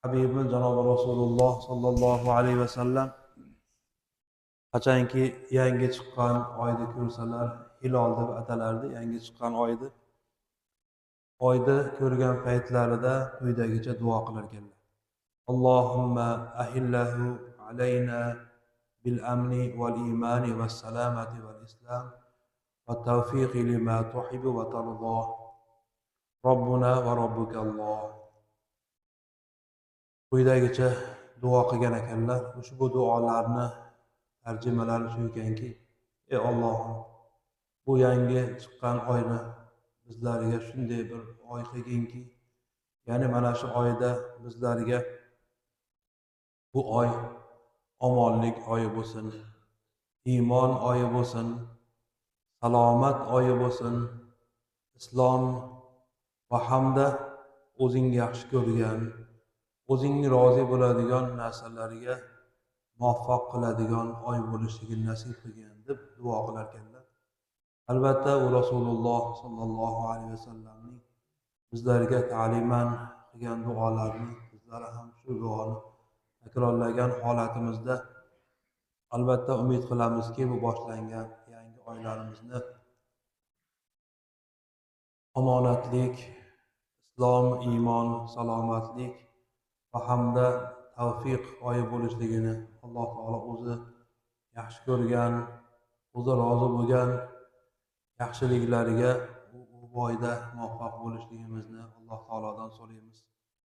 Habibimiz janobi Rasululloh sollallohu alayhi vasallam qachonki yangi chiqqan oyni ko'rsalar, hilol deb atalardi, yangi chiqqan oyni ko'rgan paytlarida quyidagicha duo qilar ekanlar. Allohumma ahillahu alayna bil amni wal imani was salamati wal islam wat tawfiqi lima tuhibbu wa tardah. Robbuna va robbuka Alloh. Quyidagicha duo qilgan ekanlar. Ushbu duolarni tarjimalari shu ekanki: ey Allohim, bu yangi chiqqan oyni bizlarga shunday bir oy qilginki, ya'ni mana shu oyda bizlarga bu oy omonlik oyi bo'lsin, iymon oyi bo'lsin, salomat oyi bo'lsin, islom va hamda o'zing yaxshi ko'rgan, o'zing rozi bo'ladigan narsalarga muvaffaq qiladigan oy bo'lishligini nasib qilgin deb duo qilar ekanlar. Albatta u Rasululloh sollallohu alayhi vasallamning bizlarga ta'liman qilgan duolarni bizlar ham shu duoni takrorlagan holatimizda albatta umid qilamizki, bu boshlangan yangi oylarimizni omonatlik, islom, iymon, salomatlik va hamda tavfiq oyi bo'lishligini Alloh taolo o'zi yaxshi ko'rgan, o'zi rozi bo'lgan yaxshiliklariga bu oyda muvaffaq bo'lishligimizni Alloh taolodan so'raymiz.